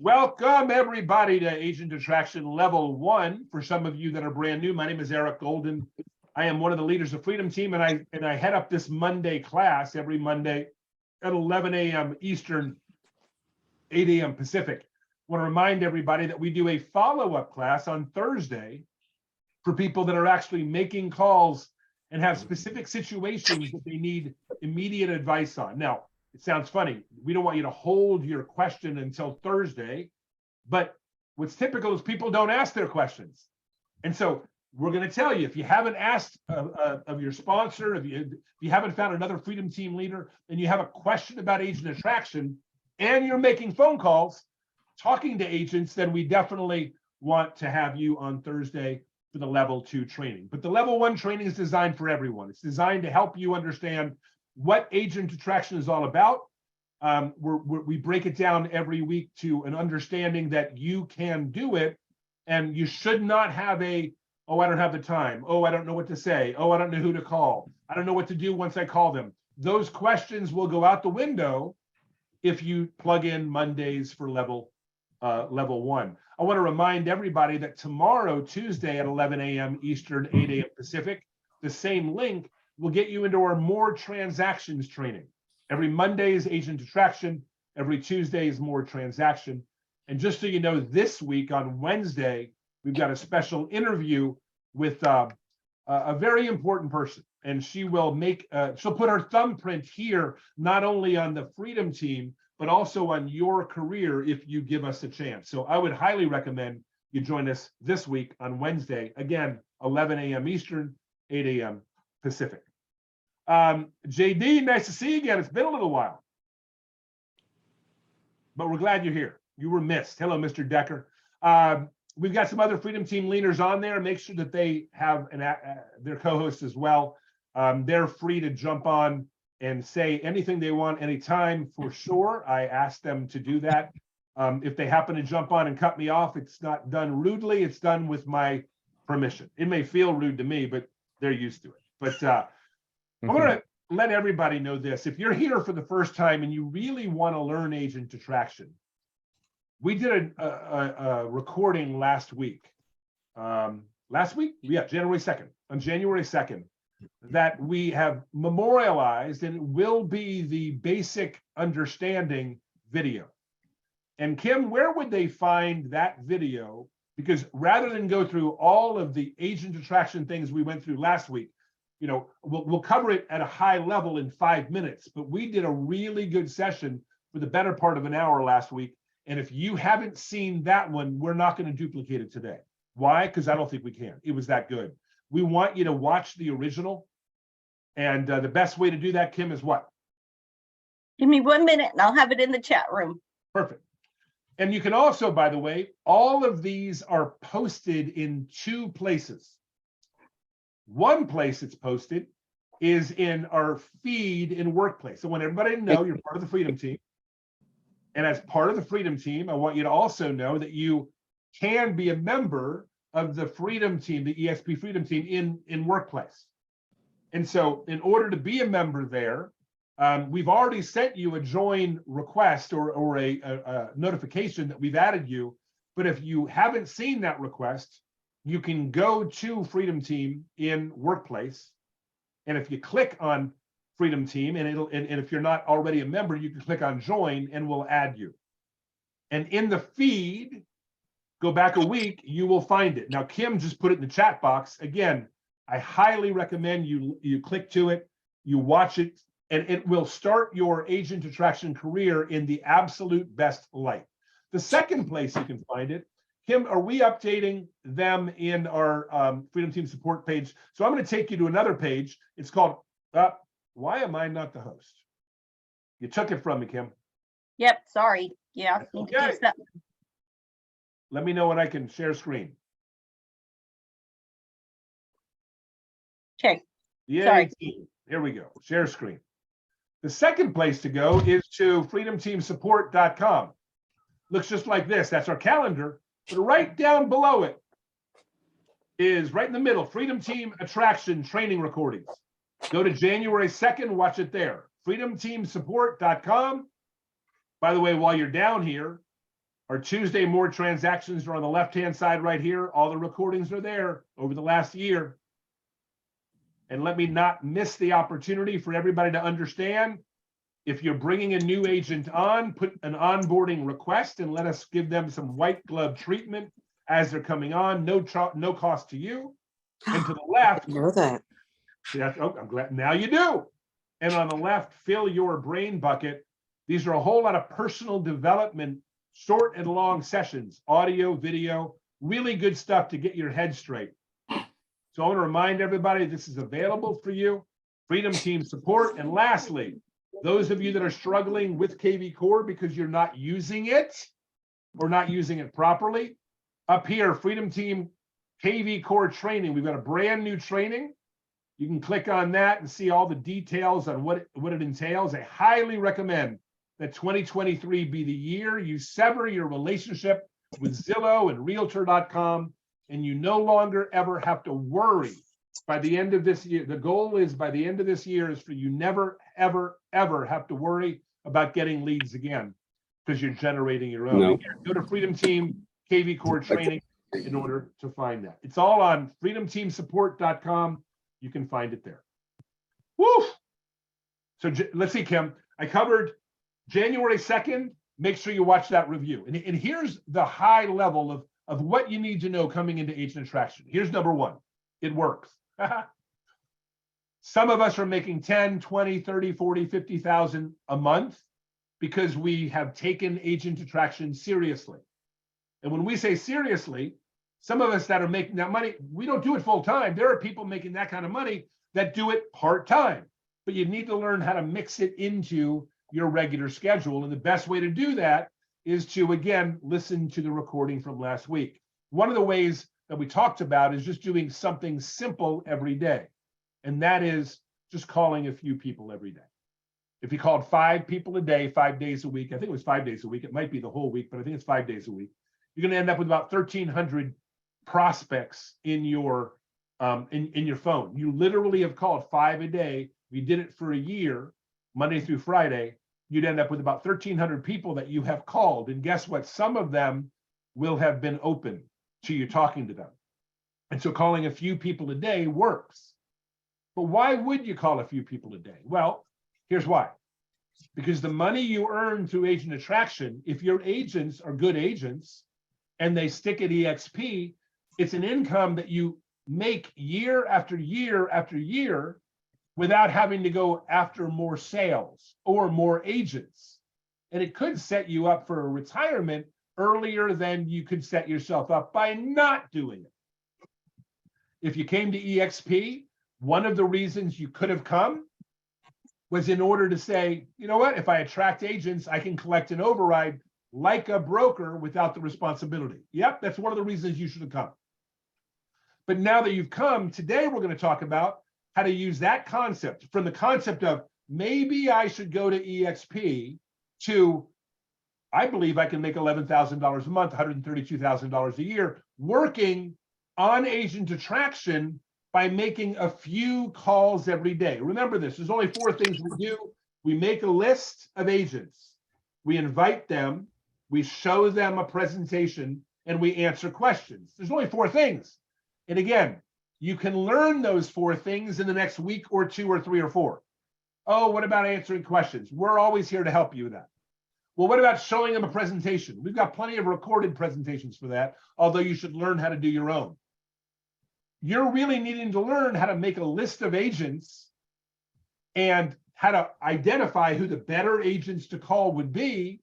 Welcome everybody to Agent Attraction Level 1. For some of you that are brand new, my name is Eric Golden. I am one of the leaders of Freedom Team, and I head up this Monday class every Monday at 11 a.m. Eastern, 8 a.m. Pacific. I want to remind everybody that we do a follow-up class on Thursday for people that are actually making calls and have specific situations that they need immediate advice on. Now, it sounds funny. We don't want you to hold your question until Thursday, but what's typical is people don't ask their questions. And so we're going to tell you, if you haven't asked of your sponsor, if you haven't found another Freedom Team leader, and you have a question about agent attraction, and you're making phone calls, talking to agents, then we definitely want to have you on Thursday for the level 2 training. But the level 1 training is designed for everyone. It's designed to help you understand what agent attraction is all about. We break it down every week to an understanding that you can do it, and you should not have oh, I don't have the time. Oh, I don't know what to say. Oh, I don't know who to call. I don't know what to do once I call them. Those questions will go out the window if you plug in Mondays for level 1. I want to remind everybody that tomorrow, Tuesday at 11 a.m. Eastern, 8 a.m. Pacific, the same link will get you into our more transactions training. Every Monday is agent attraction. Every Tuesday is more transaction. And just so you know, this week on Wednesday, we've got a special interview with a very important person. And she will she'll put her thumbprint here, not only on the Freedom Team, but also on your career if you give us a chance. So I would highly recommend you join us this week on Wednesday, again, 11 a.m. Eastern, 8 a.m. Pacific. JD, nice to see you again. It's been a little while, but we're glad you're here. You were missed. Hello, Mr. Decker. We've got some other Freedom Team leaders on there. Make sure that they have their co-hosts as well. They're free to jump on and say anything they want anytime, for sure. I ask them to do that. If they happen to jump on and cut me off, it's not done rudely. It's done with my permission. It may feel rude to me, but they're used to it. But I want to let everybody know this. If you're here for the first time and you really want to learn agent attraction, we did a recording last week. Yeah, January 2nd. On January 2nd, that we have memorialized, and it will be the basic understanding video. And Kim, where would they find that video? Because rather than go through all of the agent attraction things we went through last week, you know, we'll cover it at a high level in 5 minutes, but we did a really good session for the better part of an hour last week. And if you haven't seen that one, we're not going to duplicate it today. Why? Because I don't think we can. It was that good. We want you to watch the original. And the best way to do that, Kim, is what? Give me 1 minute and I'll have it in the chat room. Perfect. And you can also, by the way, all of these are posted in 2 places. One place it's posted is in our feed in Workplace. I want everybody to know you're part of the Freedom Team. And as part of the Freedom Team, I want you to also know that you can be a member of the Freedom Team, the EXP Freedom Team in Workplace. And so in order to be a member there, we've already sent you a join request or a notification that we've added you. But if you haven't seen that request, you can go to Freedom Team in Workplace. And if you click on Freedom Team, and if you're not already a member, you can click on join and we'll add you. And in the feed, go back a week, you will find it. Now, Kim just put it in the chat box. Again, I highly recommend you click to it, you watch it, and it will start your agent attraction career in the absolute best light. The second place you can find it, Kim, are we updating them in our Freedom Team support page? So I'm going to take you to another page. It's called, why am I not the host? You took it from me, Kim. Yep, sorry. Yeah. Okay. Let me know when I can share screen. Okay. Yeah. Sorry. Here we go. Share screen. The second place to go is to freedomteamsupport.com. Looks just like this. That's our calendar. But right down below it is right in the middle, Freedom Team Attraction Training Recordings. Go to January 2nd, watch it there. freedomteamsupport.com. By the way, while you're down here, Our Tuesday more transactions are on the left-hand side right here. All the recordings are there over the last year. And let me not miss the opportunity for everybody to understand. If you're bringing a new agent on, put an onboarding request and let us give them some white glove treatment as they're coming on. No cost to you. And to the left, I know that. oh, I'm glad now you do. And on the left, fill your brain bucket. These are a whole lot of personal development, short and long sessions, audio, video, really good stuff to get your head straight. So I want to remind everybody this is available for you. Freedom Team support. And lastly, those of you that are struggling with KV Core because you're not using it or not using it properly, up here, Freedom Team KV Core training. We've got a brand new training. You can click on that and see all the details on what it entails. I highly recommend that 2023 be the year you sever your relationship with Zillow and Realtor.com, and you no longer ever have to worry by the end of this year. The goal is by the end of this year is for you never, ever, ever have to worry about getting leads again because you're generating your own. No. Again, go to Freedom Team KV Core training in order to find that. It's all on freedomteamsupport.com. You can find it there. Woo! So let's see, Kim. I covered January 2nd. Make sure you watch that review. And here's the high level of what you need to know coming into agent attraction. Here's number one. It works. Some of us are making 10, 20, 30, 40, 50,000 a month because we have taken agent attraction seriously. And when we say seriously, some of us that are making that money, we don't do it full time. There are people making that kind of money that do it part time, but you need to learn how to mix it into your regular schedule. And the best way to do that is to, again, listen to the recording from last week. One of the ways that we talked about is just doing something simple every day. And that is just calling a few people every day. If you called 5 people a day, 5 days a week, I think it was 5 days a week. It might be the whole week, but I think it's 5 days a week. You're going to end up with about 1,300 prospects in your in your phone. You literally have called 5 a day. If you did it for a year, Monday through Friday, you'd end up with about 1,300 people that you have called. And guess what? Some of them will have been open to you talking to them. And so calling a few people a day works. But why would you call a few people a day? Well, here's why. Because the money you earn through agent attraction, if your agents are good agents and they stick at EXP, it's an income that you make year after year after year without having to go after more sales or more agents. And it could set you up for a retirement earlier than you could set yourself up by not doing it. If you came to EXP, one of the reasons you could have come was in order to say, you know what, if I attract agents, I can collect an override like a broker without the responsibility. Yep, that's one of the reasons you should have come. But now that you've come, today we're going to talk about how to use that concept from the concept of maybe I should go to EXP to, I believe I can make $11,000 a month, $132,000 a year, working on agent attraction by making a few calls every day. Remember this, there's only 4 things we do. We make a list of agents, we invite them, we show them a presentation, and we answer questions. There's only 4 things. And again, you can learn those 4 things in the next week or 2 or 3 or 4. Oh, what about answering questions? We're always here to help you with that. Well, what about showing them a presentation? We've got plenty of recorded presentations for that, although you should learn how to do your own. You're really needing to learn how to make a list of agents and how to identify who the better agents to call would be,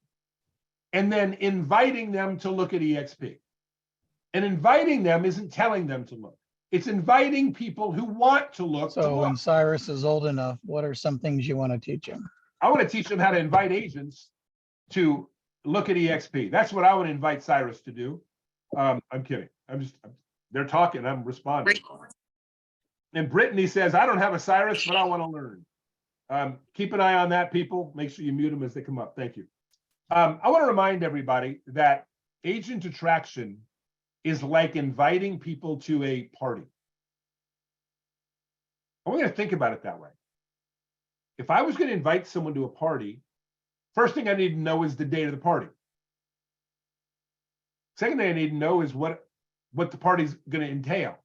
and then inviting them to look at EXP. And inviting them isn't telling them to look. It's inviting people who want to look. So when Cyrus is old enough, what are some things you want to teach him? I want to teach them how to invite agents to look at EXP. That's what I would invite Cyrus to do. I'm kidding. They're talking, I'm responding. And Brittany says, I don't have a Cyrus, but I want to learn. Keep an eye on that, people. Make sure you mute them as they come up. Thank you. I want to remind everybody that agent attraction is like inviting people to a party. I want you to think about it that way. If I was going to invite someone to a party, first thing I need to know is the date of the party. Second thing I need to know is what the party's going to entail.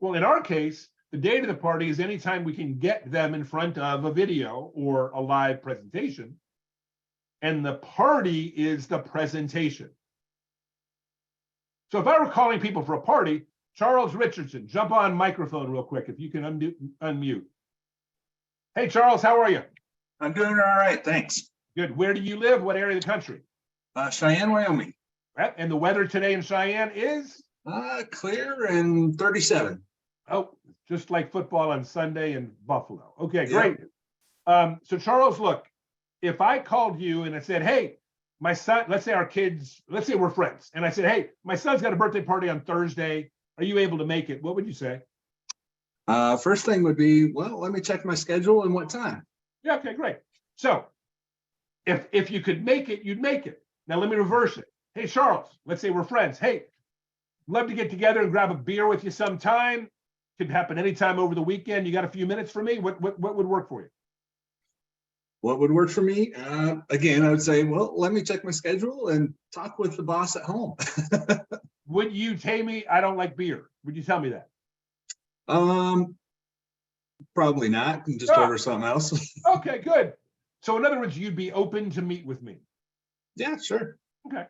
Well, in our case, the date of the party is anytime we can get them in front of a video or a live presentation. And the party is the presentation. So if I were calling people for a party, Charles Richardson, jump on microphone real quick if you can unmute. Hey, Charles, how are you? I'm doing all right, thanks. Good. Where do you live? What area of the country? Cheyenne, Wyoming. Right. And the weather today in Cheyenne is? Clear and 37. Oh, just like football on Sunday in Buffalo. Okay, Yep. great. So Charles, look, if I called you and I said, hey, my son, let's say we're friends. And I said, hey, my son's got a birthday party on Thursday. Are you able to make it? What would you say? First thing would be, well, let me check my schedule and what time. Yeah, okay, great. So if you could make it, you'd make it. Now let me reverse it. Hey, Charles, let's say we're friends. Hey, love to get together and grab a beer with you sometime. Could happen anytime over the weekend. You got a few minutes for me? What would work for you? What would work for me? Again, I would say, well, let me check my schedule and talk with the boss at home. Would you tell me I don't like beer? Would you tell me that? Probably not. Can just order something else. Okay, good. So in other words, you'd be open to meet with me. Yeah, sure. Okay.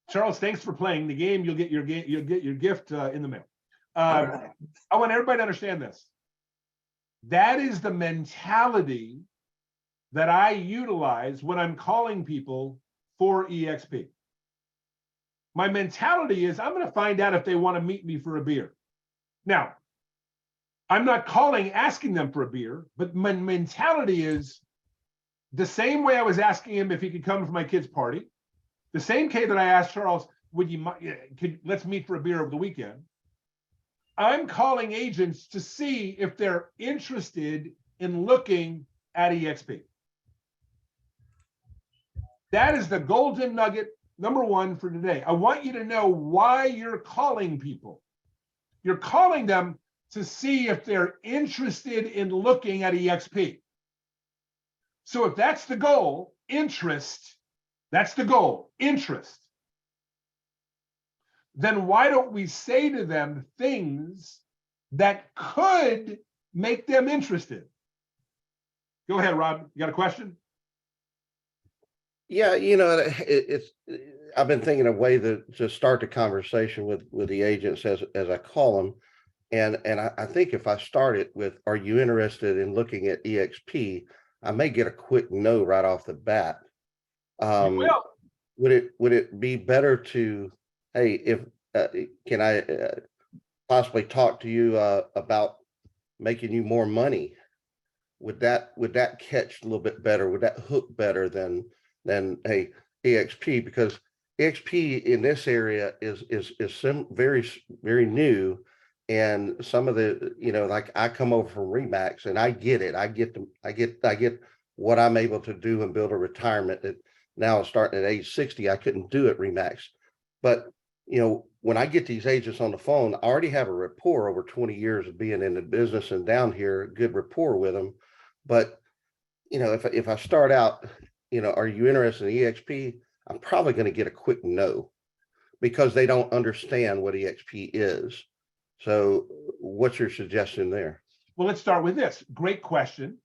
Charles, thanks for playing the game. You'll get your gift in the mail. All right. I want everybody to understand this. That is the mentality that I utilize when I'm calling people for EXP. My mentality is I'm going to find out if they want to meet me for a beer. Now, I'm not calling asking them for a beer, but my mentality is the same way I was asking him if he could come for my kid's party. The same K that I asked Charles, let's meet for a beer over the weekend. I'm calling agents to see if they're interested in looking at EXP. That is the golden nugget number one for today. I want you to know why you're calling people. You're calling them to see if they're interested in looking at EXP. So if that's the goal, interest, that's the goal, interest. Then why don't we say to them things that could make them interested? Go ahead, Rob. You got a question? Yeah, it's I've been thinking of a way to start the conversation with the agents as I call them. And I think if I start it with, are you interested in looking at EXP? I may get a quick no right off the bat. You will. Would it be better to, hey, if can I possibly talk to you about making you more money? Would that catch a little bit better? Would that hook better than hey, EXP? Because EXP in this area is very, very new. And some of the, like I come over from Remax and I get it. I get what I'm able to do and build a retirement that now starting at age 60, I couldn't do at Remax. But, when I get these agents on the phone, I already have a rapport over 20 years of being in the business and down here, good rapport with them. But, if I start out, are you interested in EXP? I'm probably going to get a quick no because they don't understand what EXP is. So what's your suggestion there? Well, let's start with this. Great question.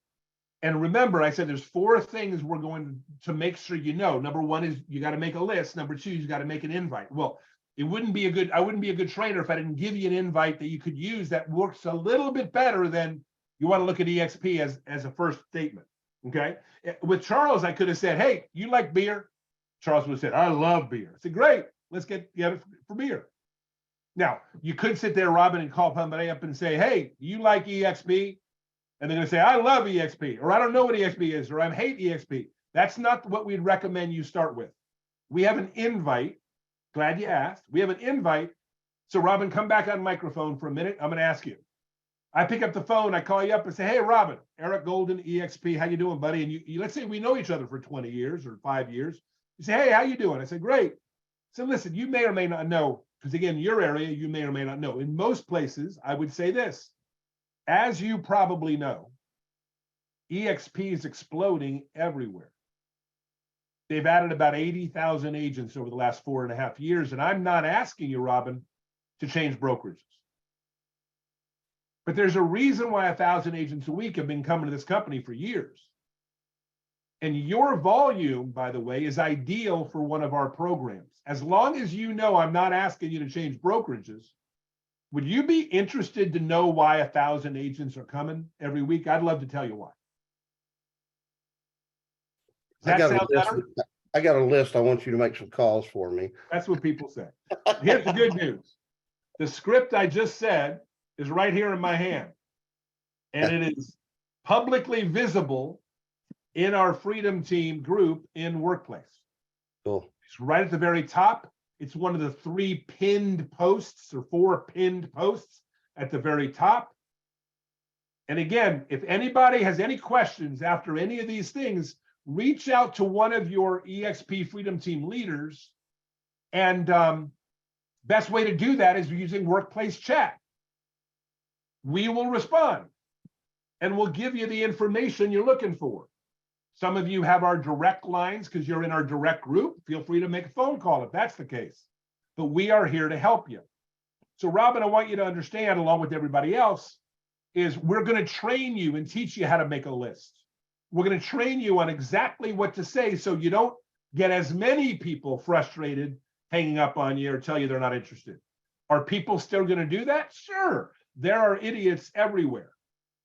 And remember, I said there's 4 things we're going to make sure you know. Number 1 is you got to make a list. Number 2, you got to make an invite. Well, I wouldn't be a good trainer if I didn't give you an invite that you could use that works a little bit better than you want to look at EXP as a first statement. Okay. With Charles, I could have said, hey, you like beer? Charles would have said, I love beer. I said, great, let's get together for beer. Now, you could sit there, Robin, and call somebody up and say, hey, you like EXP? And they're going to say, I love EXP, or I don't know what EXP is, or I hate EXP. That's not what we'd recommend you start with. We have an invite. Glad you asked. We have an invite. So Robin, come back on microphone for a minute. I'm going to ask you. I pick up the phone. I call you up and say, hey, Robin, Eric Golden, EXP. How you doing, buddy? And you let's say we know each other for 20 years or 5 years. You say, hey, how you doing? I say, great. So listen, you may or may not know, because again, your area, you may or may not know. In most places, I would say this. As you probably know, EXP is exploding everywhere. they've added about 80,000 agents over the last 4.5 years. And I'm not asking you, Robin, to change brokerages. But there's a reason why 1,000 agents a week have been coming to this company for years. And your volume, by the way, is ideal for one of our programs. As long as you know I'm not asking you to change brokerages, would you be interested to know why 1,000 agents are coming every week? I'd love to tell you why. Does that sound better? I got a list. I want you to make some calls for me. That's what people say. Here's the good news. The script I just said is right here in my hand. And it is publicly visible in our Freedom Team group in Workplace. Cool. It's right at the very top. It's one of the 3 pinned posts or 4 pinned posts at the very top. And again, if anybody has any questions after any of these things, reach out to one of your EXP Freedom Team leaders. And best way to do that is using Workplace Chat. We will respond and we'll give you the information you're looking for. Some of you have our direct lines because you're in our direct group. Feel free to make a phone call if that's the case. But we are here to help you. So Robin, I want you to understand, along with everybody else, is we're going to train you and teach you how to make a list. We're going to train you on exactly what to say so you don't get as many people frustrated hanging up on you or tell you they're not interested. Are people still going to do that? Sure. There are idiots everywhere.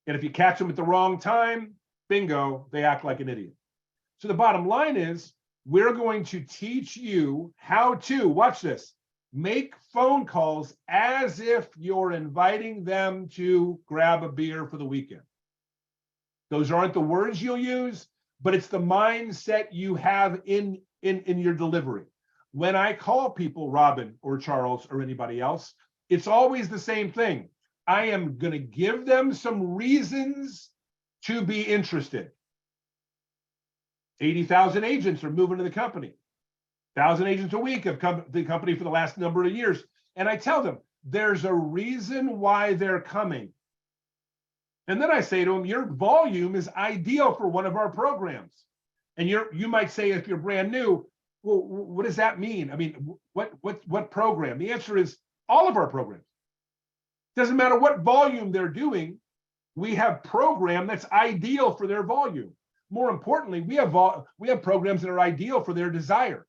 And if you catch them at the wrong time, bingo, they act like an idiot. So the bottom line is we're going to teach you how to, watch this, make phone calls as if you're inviting them to grab a beer for the weekend. Those aren't the words you'll use, but it's the mindset you have in your delivery. When I call people, Robin or Charles or anybody else, it's always the same thing. I am going to give them some reasons to be interested. 80,000 agents are moving to the company. 1,000 agents a week have come to the company for the last number of years. And I tell them, there's a reason why they're coming. And then I say to them, your volume is ideal for one of our programs. And you might say, if you're brand new, well, what does that mean? I mean, what program? The answer is all of our programs. Doesn't matter what volume they're doing, we have program that's ideal for their volume. More importantly, we have programs that are ideal for their desire.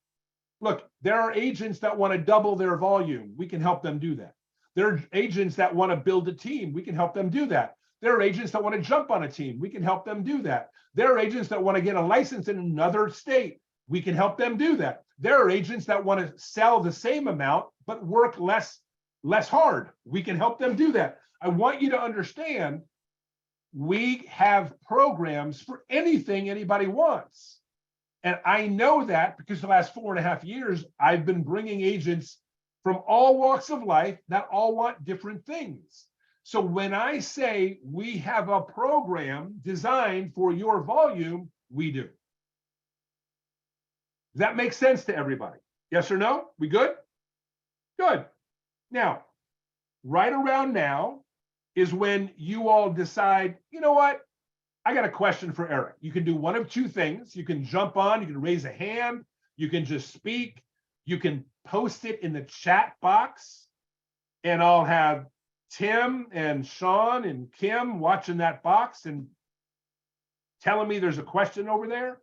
Look, there are agents that want to double their volume. We can help them do that. There are agents that want to build a team. We can help them do that. There are agents that want to jump on a team. We can help them do that. There are agents that want to get a license in another state. We can help them do that. There are agents that want to sell the same amount, but work less hard. We can help them do that. I want you to understand, we have programs for anything anybody wants. And I know that because the last 4.5 years, I've been bringing agents from all walks of life that all want different things. So when I say we have a program designed for your volume, we do. Does that make sense to everybody? Yes or no? We good? Good. Now, right around now is when you all decide, you know what? I got a question for Eric. You can do one of two things. You can jump on, you can raise a hand, you can just speak, you can post it in the chat box, and I'll have Tim and Sean and Kim watching that box and telling me there's a question over there.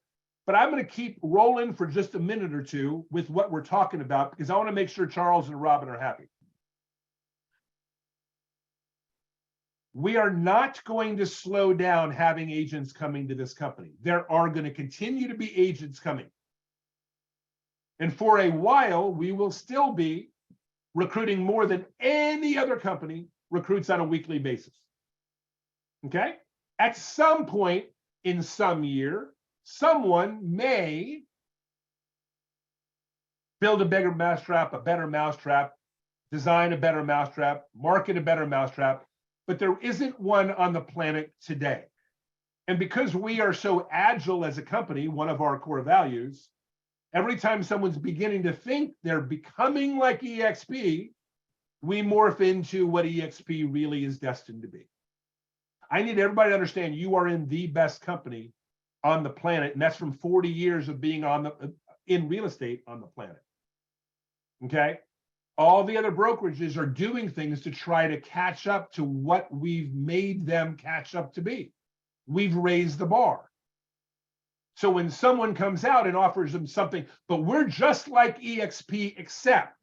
But I'm going to keep rolling for just a minute or two with what we're talking about because I want to make sure Charles and Robin are happy. We are not going to slow down having agents coming to this company. There are going to continue to be agents coming. And for a while, we will still be recruiting more than any other company recruits on a weekly basis. Okay? At some point in some year, someone may build a bigger mousetrap, a better mousetrap, design a better mousetrap, market a better mousetrap, but there isn't one on the planet today. And because we are so agile as a company, one of our core values, every time someone's beginning to think they're becoming like EXP, we morph into what EXP really is destined to be. I need everybody to understand you are in the best company on the planet, and that's from 40 years of being in real estate on the planet. Okay? All the other brokerages are doing things to try to catch up to what we've made them catch up to be. We've raised the bar. So when someone comes out and offers them something, but we're just like EXP, except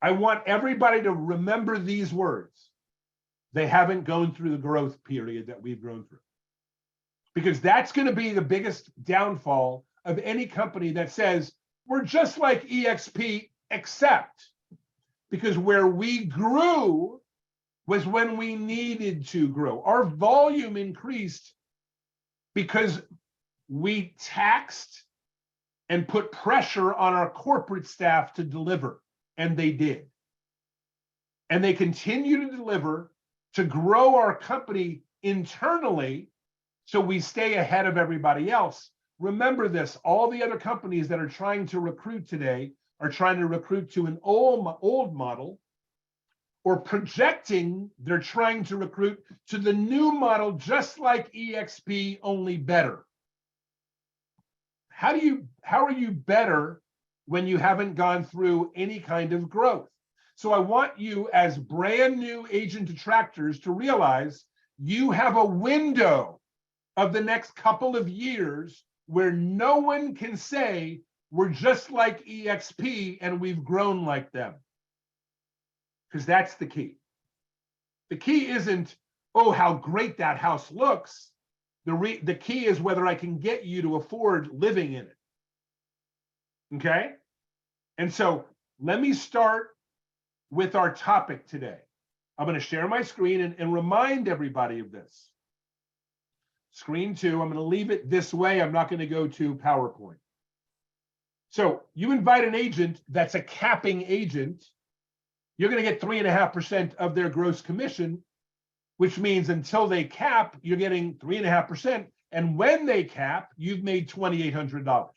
I want everybody to remember these words. They haven't gone through the growth period that we've grown through. Because that's going to be the biggest downfall of any company that says, we're just like EXP, except, because where we grew was when we needed to grow. Our volume increased because we taxed and put pressure on our corporate staff to deliver, and they did. And they continue to deliver to grow our company internally so we stay ahead of everybody else. Remember this, all the other companies that are trying to recruit today are trying to recruit to an old model, or projecting they're trying to recruit to the new model, just like EXP, only better. How are you better when you haven't gone through any kind of growth? So I want you as brand new agent attractors to realize you have a window of the next couple of years where no one can say we're just like EXP and we've grown like them. Because that's the key. The key isn't, oh, how great that house looks. The key is whether I can get you to afford living in it. Okay? And so let me start with our topic today. I'm going to share my screen and remind everybody of this. Screen 2, I'm going to leave it this way. I'm not going to go to PowerPoint. So you invite an agent that's a capping agent, you're going to get 3.5% of their gross commission, which means until they cap, you're getting 3.5%. And when they cap, you've made $2,800.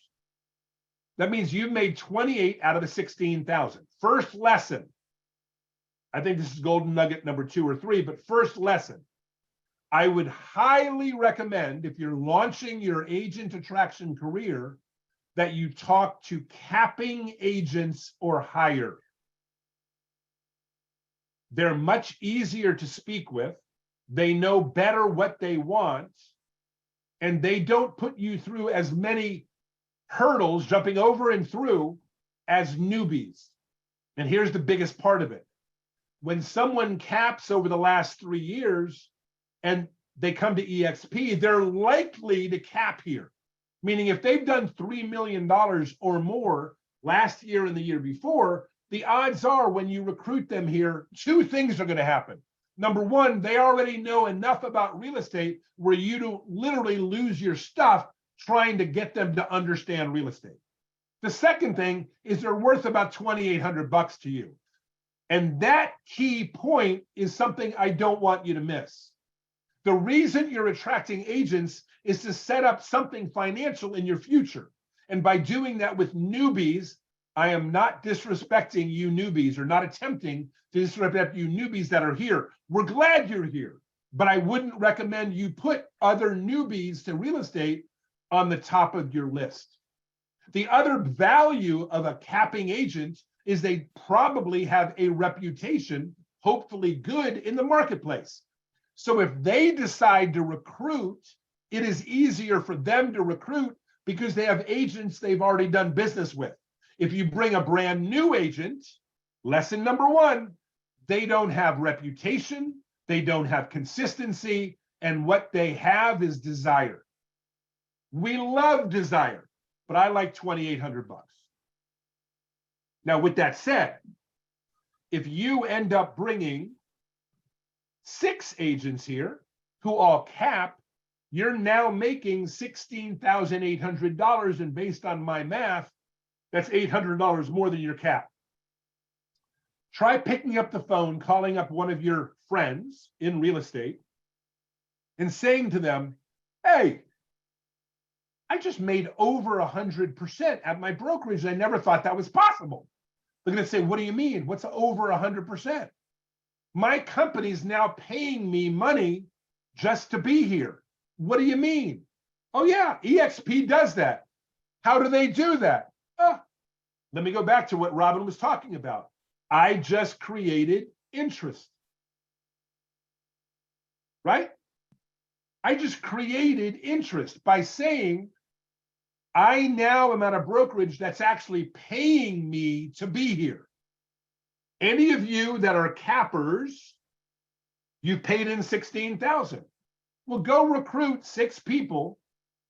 That means you've made 28 out of the 16,000. First lesson. I think this is golden nugget number 2 or 3, but first lesson. I would highly recommend, if you're launching your agent attraction career, that you talk to capping agents or higher. They're much easier to speak with. They know better what they want, and they don't put you through as many hurdles, jumping over and through, as newbies. And here's the biggest part of it. When someone caps over the last 3 years and they come to EXP, they're likely to cap here. Meaning if they've done $3 million or more last year and the year before, the odds are when you recruit them here, 2 things are going to happen. Number 1, they already know enough about real estate where you don't literally lose your stuff trying to get them to understand real estate. The second thing is they're worth about $2,800 to you. And that key point is something I don't want you to miss. The reason you're attracting agents is to set up something financial in your future. And by doing that with newbies, I am not disrespecting you newbies, or not attempting to disrespect you newbies that are here. We're glad you're here, but I wouldn't recommend you put other newbies to real estate on the top of your list. The other value of a capping agent is they probably have a reputation, hopefully good, in the marketplace. So if they decide to recruit, it is easier for them to recruit because they have agents they've already done business with. If you bring a brand new agent, lesson number 1, they don't have reputation, they don't have consistency, and what they have is desire. We love desire, but I like $2,800. Now, with that said, if you end up bringing 6 agents here who all cap, you're now making $16,800, and based on my math, that's $800 more than your cap. Try picking up the phone, calling up one of your friends in real estate and saying to them, hey, I just made over 100% at my brokerage. I never thought that was possible. They're going to say, what do you mean? What's over 100%? My company's now paying me money just to be here. What do you mean? Oh yeah, EXP does that. How do they do that? Let me go back to what Robin was talking about. I just created interest. Right? I just created interest by saying, I now am at a brokerage that's actually paying me to be here. Any of you that are cappers, you paid in 16,000. Well, go recruit 6 people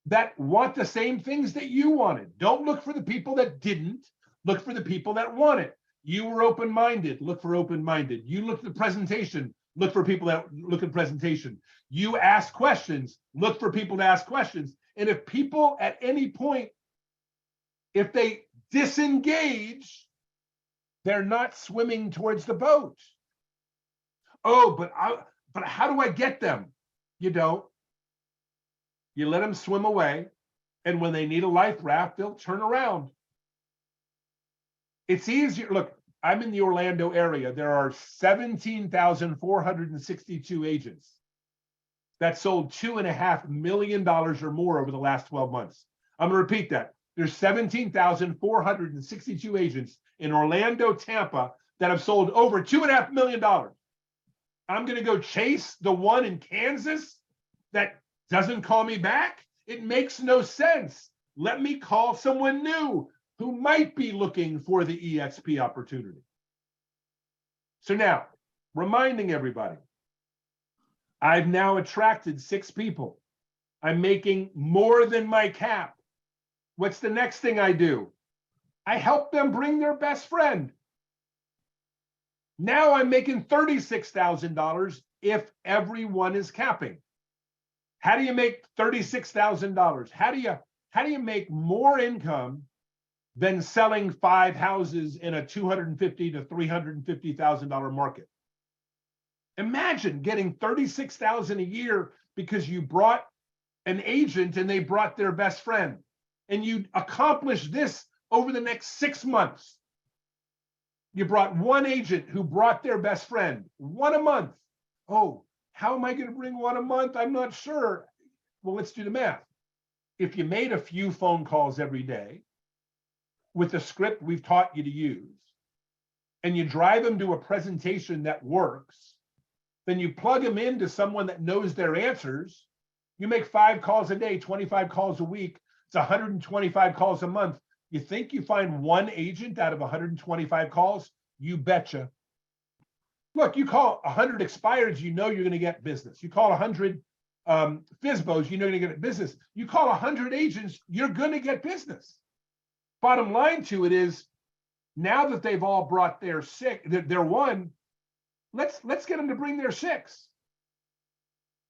that want the same things that you wanted. Don't look for the people that didn't. Look for the people that want it. You were open-minded. Look for open-minded. You looked at the presentation. Look for people that look at presentation. You ask questions. Look for people to ask questions. And if people at any point, if they disengage, they're not swimming towards the boat. Oh, but how do I get them? You don't. You let them swim away, and when they need a life raft, they'll turn around. It's easier. Look, I'm in the Orlando area. There are 17,462 agents that sold $2.5 million or more over the last 12 months. I'm going to repeat that. There's 17,462 agents in Orlando, Tampa that have sold over $2.5 million. I'm going to go chase the one in Kansas that doesn't call me back. It makes no sense. Let me call someone new who might be looking for the EXP opportunity. So now, reminding everybody, I've now attracted 6 people. I'm making more than my cap. What's the next thing I do? I help them bring their best friend. Now I'm making $36,000 if everyone is capping. How do you make $36,000? How do you make more income than selling 5 houses in a $250,000 to $350,000 market? Imagine getting $36,000 a year because you brought an agent and they brought their best friend, and you accomplish this over the next 6 months. You brought one agent who brought their best friend, one a month. Oh, how am I going to bring one a month? I'm not sure. Well, let's do the math. If you made a few phone calls every day with the script we've taught you to use, and you drive them to a presentation that works, then you plug them into someone that knows their answers. You make 5 calls a day, 25 calls a week. It's 125 calls a month. You think you find one agent out of 125 calls? You betcha. Look, you call 100 expireds, you know you're going to get business. You call 100 FSBOs, you know you're going to get business. You call 100 agents, you're going to get business. Bottom line to it is, now that they've all brought their one, let's get them to bring their 6.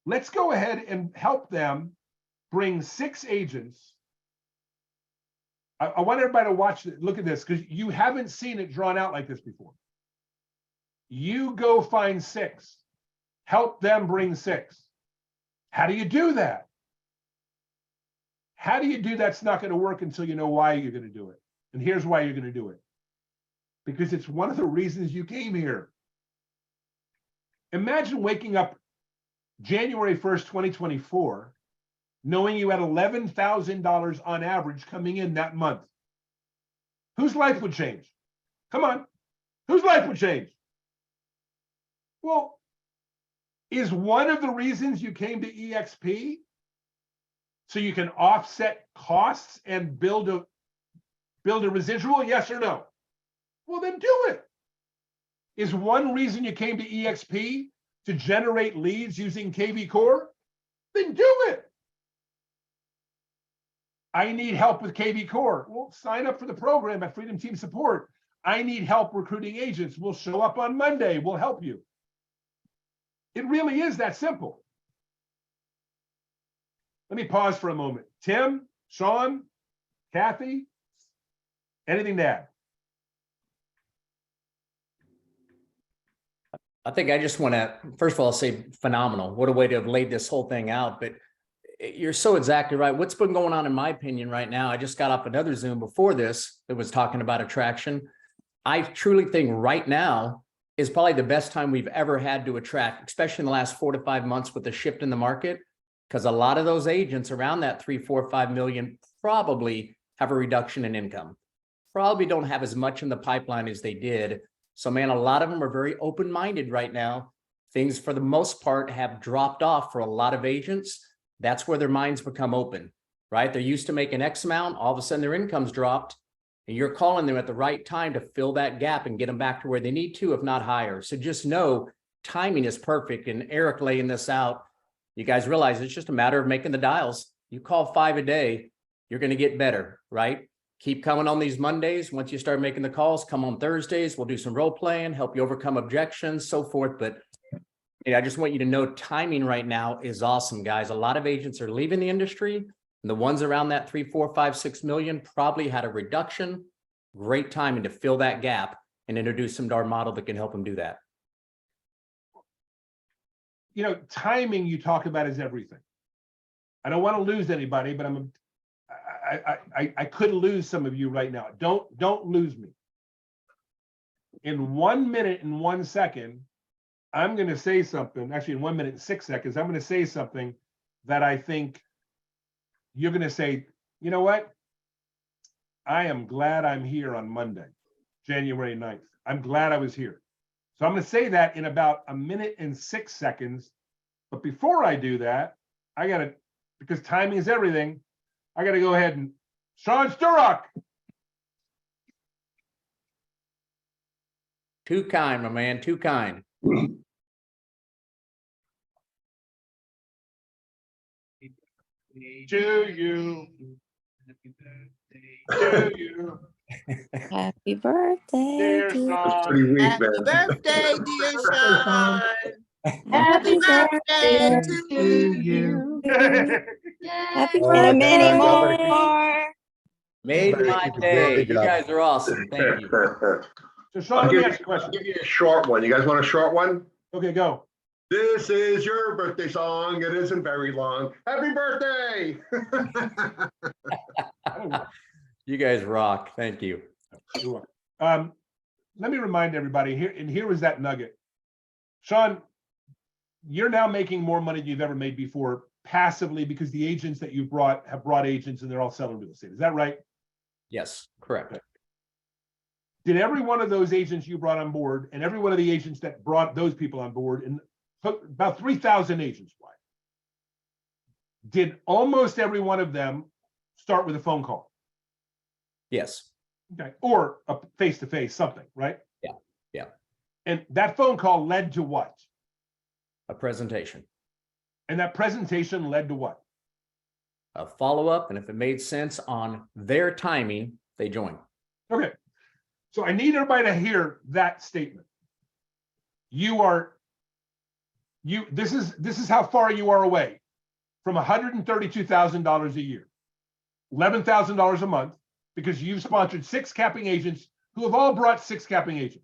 Let's go ahead and help them bring 6 agents. I want everybody to watch it. Look at this, because you haven't seen it drawn out like this before. You go find 6, help them bring 6. How do you do that? How do you do that's not going to work until you know why you're going to do it? And here's why you're going to do it. Because it's one of the reasons you came here. Imagine waking up January 1st, 2024, knowing you had $11,000 on average coming in that month. Whose life would change? Come on. Whose life would change? Well, is one of the reasons you came to EXP so you can offset costs and build a residual? Yes or no? Well, then do it. Is one reason you came to EXP to generate leads using KV Core? Then do it. I need help with KV Core. Well, sign up for the program at Freedom Team Support. I need help recruiting agents. We'll show up on Monday. We'll help you. It really is that simple. Let me pause for a moment. Tim, Sean, Kathy, anything to add? I think I just want to, first of all, say phenomenal. What a way to have laid this whole thing out. But you're so exactly right. What's been going on in my opinion right now, I just got off another Zoom before this that was talking about attraction. I truly think right now is probably the best time we've ever had to attract, especially in the last 4 to 5 months with the shift in the market. Because a lot of those agents around that 3, 4, 5 million probably have a reduction in income. Probably don't have as much in the pipeline as they did. So man, a lot of them are very open-minded right now. Things for the most part have dropped off for a lot of agents. That's where their minds become open, right? They're used to making X amount, all of a sudden their income's dropped, and you're calling them at the right time to fill that gap and get them back to where they need to, if not higher. So just know timing is perfect. And Eric laying this out, you guys realize it's just a matter of making the dials. You call 5 a day, you're going to get better, right? Keep coming on these Mondays. Once you start making the calls, come on Thursdays. We'll do some role playing, help you overcome objections, so forth. But I just want you to know timing right now is awesome, guys. A lot of agents are leaving the industry, and the ones around that 3, 4, 5, 6 million probably had a reduction. Great timing to fill that gap and introduce them to our model that can help them do that. You know, timing you talk about is everything. I don't want to lose anybody, but I could lose some of you right now. Don't lose me. In 1 minute and 1 second, I'm going to say something. Actually, in 1 minute and 6 seconds, I'm going to say something that I think you're going to say, you know what? I am glad I'm here on Monday, January 9th. I'm glad I was here. So I'm going to say that in about 1 minute and 6 seconds. But before I do that, I got to, because timing is everything, I got to go ahead and Sean Sturrock. Too kind, my man, too kind. To you. To you. Happy birthday. Dear to- Sean. Pretty weak, Happy man. birthday, dear Sean. Happy birthday birthday to you. Happy Oh, and my many God. more. Made Better my keep it day. big You up. guys are awesome. Thank you. So Sean, I'll let me give ask you a question. you a short one. You guys want a short one? Okay, go. This is your birthday song. It isn't very long. Happy birthday! I don't know. You guys rock. Thank you. Sure. Let me remind everybody here, and here was that nugget. Sean, you're now making more money than you've ever made before passively because the agents that you brought have brought agents and they're all selling real estate. Is that right? Yes, correct. Did every one of those agents you brought on board and every one of the agents that brought those people on board, and about 3,000 agents wide, did almost every one of them start with a phone call? Yes. Okay, or a face-to-face something, right? Yeah, yeah. And that phone call led to what? A presentation, And that presentation led to what? a follow-up, and if it made sense on their timing, they join. Okay, so I need everybody to hear that statement. This is how far you are away from $132,000 a year, $11,000 a month, because you've sponsored 6 capping agents who have all brought 6 capping agents.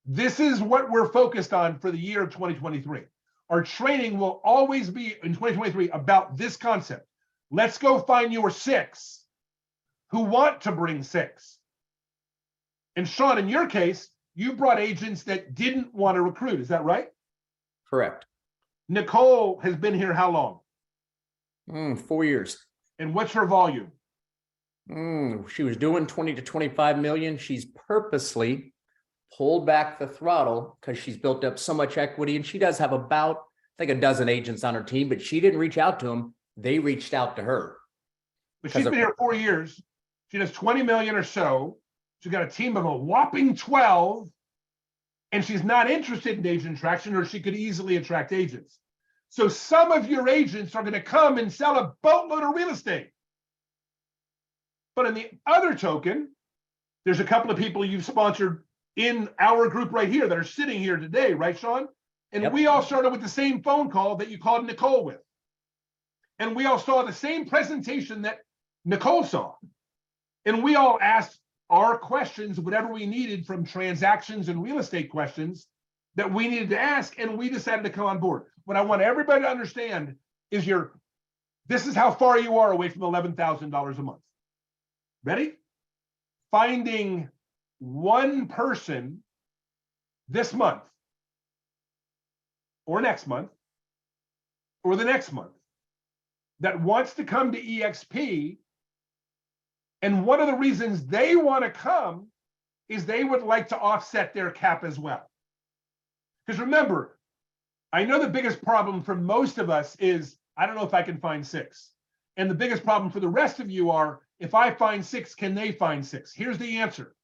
This is what we're focused on for the year of 2023. Our training will always be in 2023 about this concept. Let's go find your 6 who want to bring 6. And Sean, in your case, you brought agents that didn't want to recruit. Is that right? Correct. Nicole has been here how long? 4 years. And what's her volume? She was doing 20 to 25 million. She's purposely pulled back the throttle because she's built up so much equity, and she does have about, I think, a dozen agents on her team, but she didn't reach out to them. They reached out to her. But she's been here 4 years. She does 20 million or so. She's got a team of a whopping 12, and she's not interested in agent attraction, or she could easily attract agents. So some of your agents are going to come and sell a boatload of real estate. But in the other token, there's a couple of people you've sponsored in our group right here that are sitting here today, right, Sean? And Yep. we all started with the same phone call that you called Nicole with. And we all saw the same presentation that Nicole saw. And we all asked our questions, whatever we needed from transactions and real estate questions that we needed to ask, and we decided to come on board. What I want everybody to understand is this is how far you are away from $11,000 a month. Ready? Finding one person this month or next month or the next month that wants to come to EXP. And one of the reasons they want to come is they would like to offset their cap as well. Because remember, I know the biggest problem for most of us is, I don't know if I can find 6. And the biggest problem for the rest of you are, if I find 6, can they find 6? Here's the answer.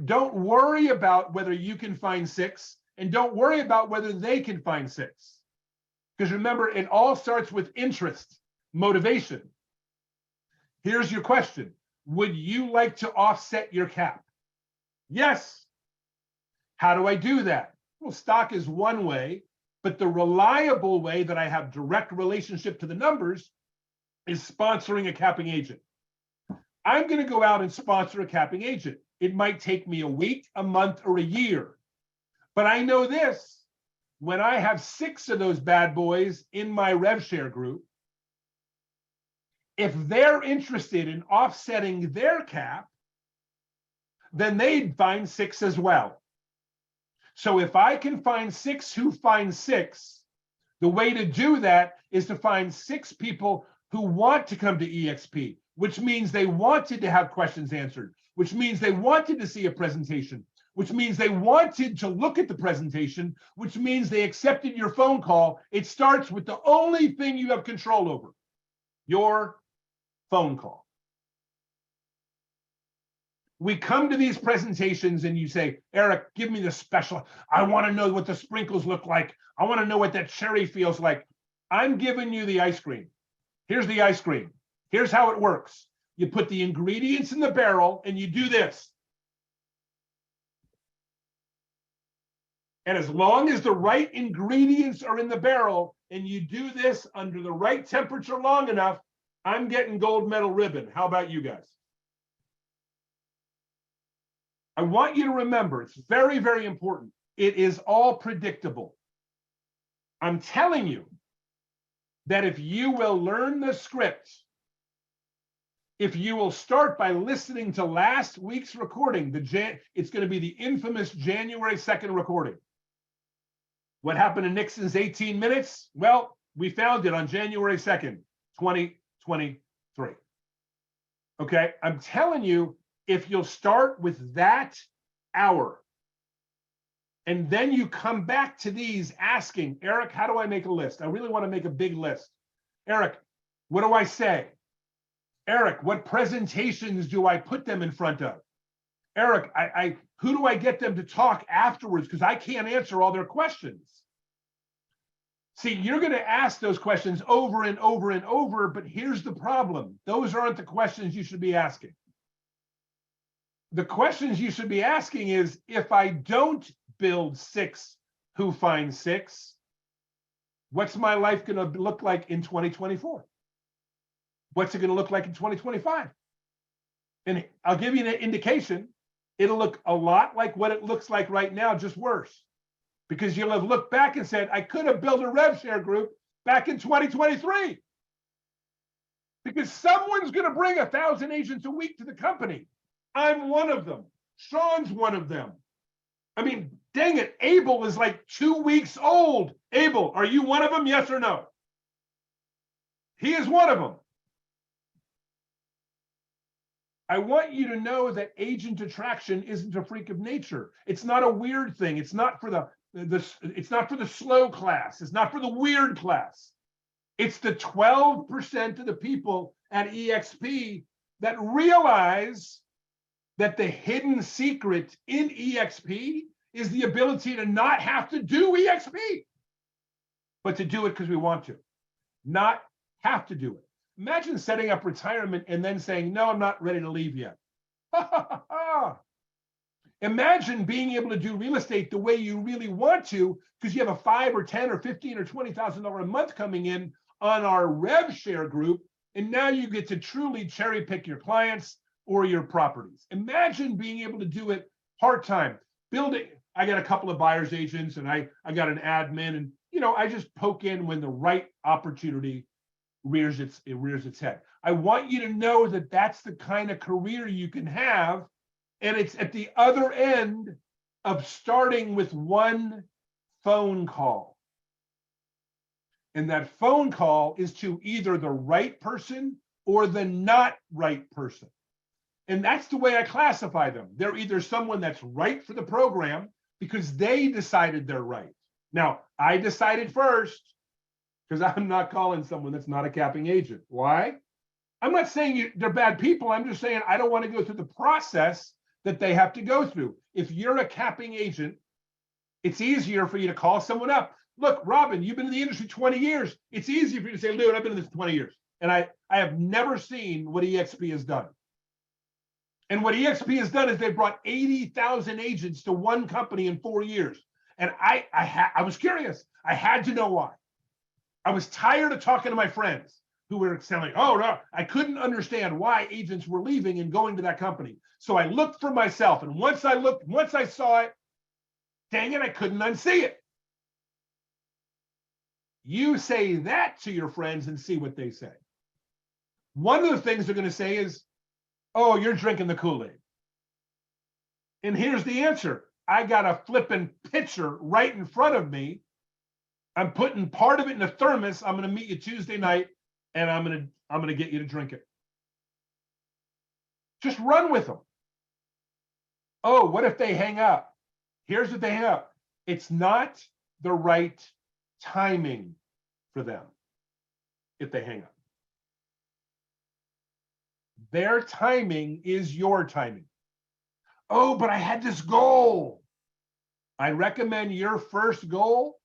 Don't worry about whether you can find 6, and don't worry about whether they can find 6. Because remember, it all starts with interest, motivation. Here's your question. Would you like to offset your cap? Yes. How do I do that? Well, stock is one way, but the reliable way that I have direct relationship to the numbers is sponsoring a capping agent. I'm going to go out and sponsor a capping agent. It might take me a week, a month, or a year. But I know this, when I have 6 of those bad boys in my RevShare group, if they're interested in offsetting their cap, then they'd find 6 as well. So if I can find 6 who find 6, the way to do that is to find 6 people who want to come to EXP, which means they wanted to have questions answered, which means they wanted to see a presentation, which means they wanted to look at the presentation, which means they accepted your phone call. It starts with the only thing you have control over, your phone call. We come to these presentations and you say, Eric, give me the special. I want to know what the sprinkles look like. I want to know what that cherry feels like. I'm giving you the ice cream. Here's the ice cream. Here's how it works. You put the ingredients in the barrel and you do this. And as long as the right ingredients are in the barrel and you do this under the right temperature long enough, I'm getting gold medal ribbon. How about you guys? I want you to remember, it's very, very important. It is all predictable. I'm telling you that if you will learn the script, if you will start by listening to last week's recording, it's going to be the infamous January 2nd recording. What happened to Nixon's 18 minutes? Well, we found it on January 2nd, 2023. Okay, I'm telling you, if you'll start with that hour, and then you come back to these asking, Eric, how do I make a list? I really want to make a big list. Eric, what do I say? Eric, what presentations do I put them in front of? Eric, who do I get them to talk afterwards? Because I can't answer all their questions. See, you're going to ask those questions over and over and over, but here's the problem. Those aren't the questions you should be asking. The questions you should be asking is, if I don't build 6 who find 6, what's my life going to look like in 2024? What's it going to look like in 2025? And I'll give you an indication. It'll look a lot like what it looks like right now, just worse. Because you'll have looked back and said, I could have built a RevShare group back in 2023. Because someone's going to bring 1,000 agents a week to the company. I'm one of them. Sean's one of them. I mean, dang it, Abel is like 2 weeks old. Abel, are you one of them? Yes or no? He is one of them. I want you to know that agent attraction isn't a freak of nature. It's not a weird thing. It's not for it's not for the slow class. It's not for the weird class. It's the 12% of the people at EXP that realize that the hidden secret in EXP is the ability to not have to do EXP, but to do it because we want to, not have to do it. Imagine setting up retirement and then saying, no, I'm not ready to leave yet. Imagine being able to do real estate the way you really want to, because you have a 5 or 10 or 15 or $20,000 a month coming in on our RevShare group. And now you get to truly cherry pick your clients or your properties. Imagine being able to do it part-time, building. I got a couple of buyer's agents and I got an admin, and I just poke in when the right opportunity rears its head. I want you to know that that's the kind of career you can have, and it's at the other end of starting with one phone call. And that phone call is to either the right person or the not right person. And that's the way I classify them. They're either someone that's right for the program because they decided they're right. Now, I decided first because I'm not calling someone that's not a capping agent. Why? I'm not saying they're bad people. I'm just saying I don't want to go through the process that they have to go through. If you're a capping agent, it's easier for you to call someone up. Look, Robin, you've been in the industry 20 years. It's easy for you to say, Lou, I've been in this 20 years. And I have never seen what EXP has done. And what EXP has done is they brought 80,000 agents to one company in 4 years. And I was curious. I had to know why. I was tired of talking to my friends who were saying, like, oh, no, I couldn't understand why agents were leaving and going to that company. So I looked for myself. And once I saw it, dang it, I couldn't unsee it. You say that to your friends and see what they say. One of the things they're going to say is, oh, you're drinking the Kool-Aid. And here's the answer. I got a flipping pitcher right in front of me. I'm putting part of it in a thermos. I'm going to meet you Tuesday night, and I'm going to get you to drink it. Just run with them. Oh, what if they hang up? Here's what they hang up. It's not the right timing for them if they hang up. Their timing is your timing. Oh, but I had this goal. I recommend your first goal.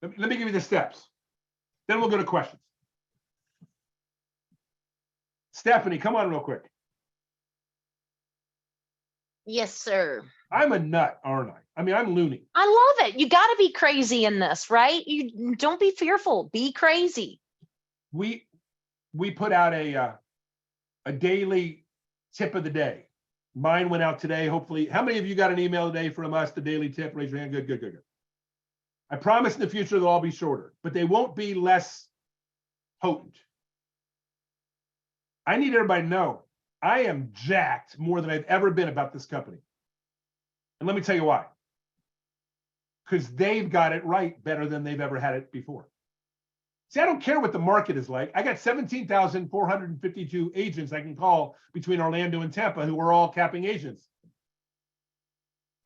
Let me give you the steps. Then we'll go to questions. Stephanie, come on real quick. Yes, sir. I'm a nut, aren't I? I mean, I'm loony. I love it. You got to be crazy in this, right? You don't be fearful. Be crazy. We put out a daily tip of the day. Mine went out today. Hopefully, how many of you got an email today from us, the daily tip? Raise your hand. Good, good, good, good. I promise in the future they'll all be shorter, but they won't be less potent. I need everybody to know I am jacked more than I've ever been about this company. And let me tell you why. Because they've got it right better than they've ever had it before. See, I don't care what the market is like. I got 17,452 agents I can call between Orlando and Tampa who are all capping agents.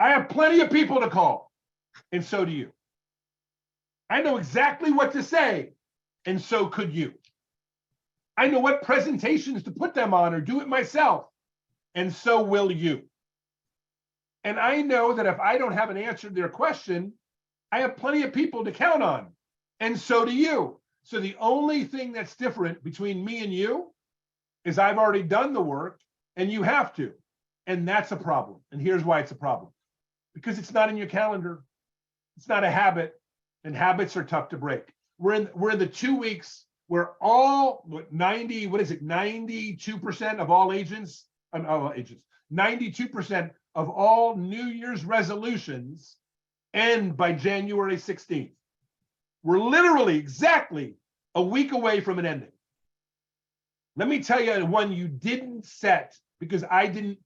I have plenty of people to call, and so do you. I know exactly what to say, and so could you. I know what presentations to put them on or do it myself, and so will you. And I know that if I don't have an answer to their question, I have plenty of people to count on, and so do you. So the only thing that's different between me and you is I've already done the work and you have to. And that's a problem. And here's why it's a problem. Because it's not in your calendar. It's not a habit, and habits are tough to break. We're in the 2 weeks where all 92% of all agents, 92% of all New Year's resolutions end by January 16th. We're literally exactly a week away from an ending. Let me tell you one you didn't set because I didn't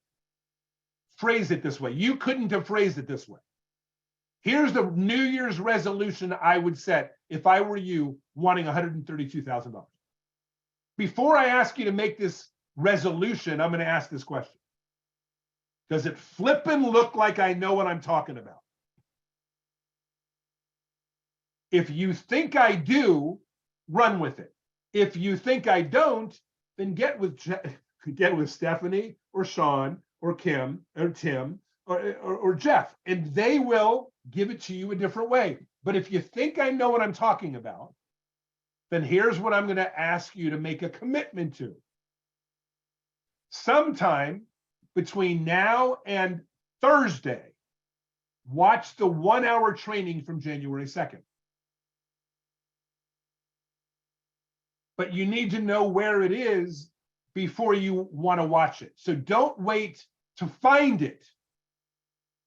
phrase it this way. You couldn't have phrased it this way. Here's the New Year's resolution I would set if I were you wanting $132,000. Before I ask you to make this resolution, I'm going to ask this question. Does it flippin' look like I know what I'm talking about? If you think I do, run with it. If you think I don't, then get with Stephanie or Sean or Kim or Tim or Jeff, and they will give it to you a different way. But if you think I know what I'm talking about, then here's what I'm going to ask you to make a commitment to. Sometime between now and Thursday, watch the 1-hour training from January 2nd. But you need to know where it is before you want to watch it. So don't wait to find it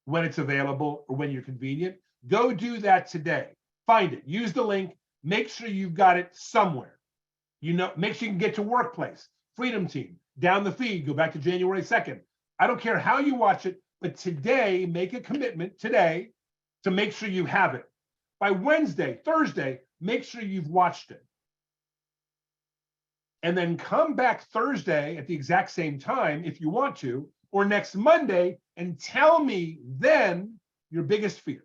when it's available or when you're convenient. Go do that today. Find it. Use the link. Make sure you've got it somewhere. Make sure you can get to Workplace, Freedom Team, down the feed, go back to January 2nd. I don't care how you watch it, but today, make a commitment today to make sure you have it. By Wednesday, Thursday, make sure you've watched it. And then come back Thursday at the exact same time if you want to, or next Monday, and tell me then your biggest fear.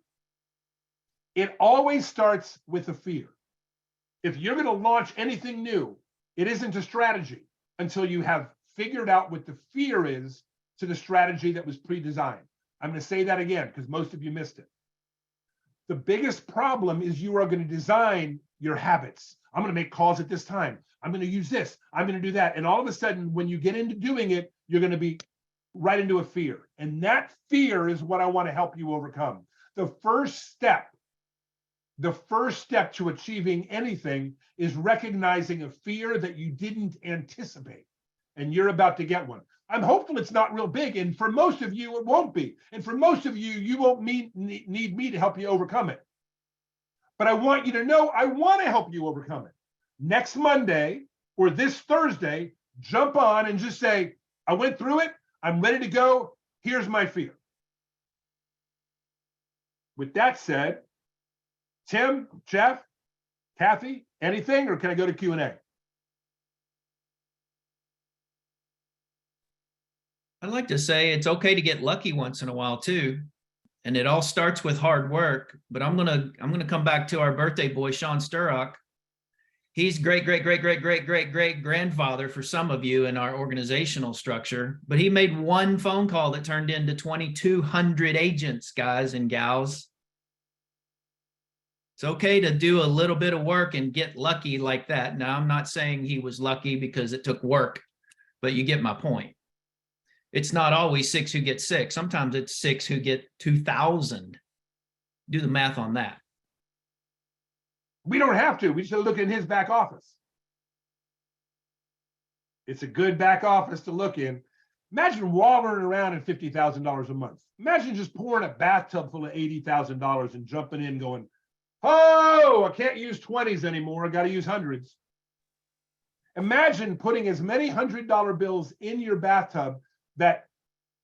It always starts with a fear. If you're going to launch anything new, it isn't a strategy until you have figured out what the fear is to the strategy that was pre-designed. I'm going to say that again because most of you missed it. The biggest problem is you are going to design your habits. I'm going to make calls at this time. I'm going to use this. I'm going to do that. And all of a sudden, when you get into doing it, you're going to be right into a fear. And that fear is what I want to help you overcome. The first step to achieving anything is recognizing a fear that you didn't anticipate. And you're about to get one. I'm hopeful it's not real big. And for most of you, it won't be. And for most of you, you won't need me to help you overcome it. But I want you to know I want to help you overcome it. Next Monday or this Thursday, jump on and just say, I went through it. I'm ready to go. Here's my fear. With that said, Tim, Jeff, Kathy, anything, or can I go to Q&A? I'd like to say it's okay to get lucky once in a while too. And it all starts with hard work, but I'm gonna come back to our birthday boy, Sean Sturrock. He's great grandfather for some of you in our organizational structure, but he made one phone call that turned into 2,200 agents, guys and gals. It's okay to do a little bit of work and get lucky like that. Now, I'm not saying he was lucky because it took work, but you get my point. It's not always 6 who get 6. Sometimes it's 6 who get 2,000. Do the math on that. We don't have to. We just look in his back office. It's a good back office to look in. Imagine wallowing around at $50,000 a month. Imagine just pouring a bathtub full of $80,000 and jumping in going, oh, I can't use 20s anymore. I got to use hundreds. Imagine putting as many $100 bills in your bathtub that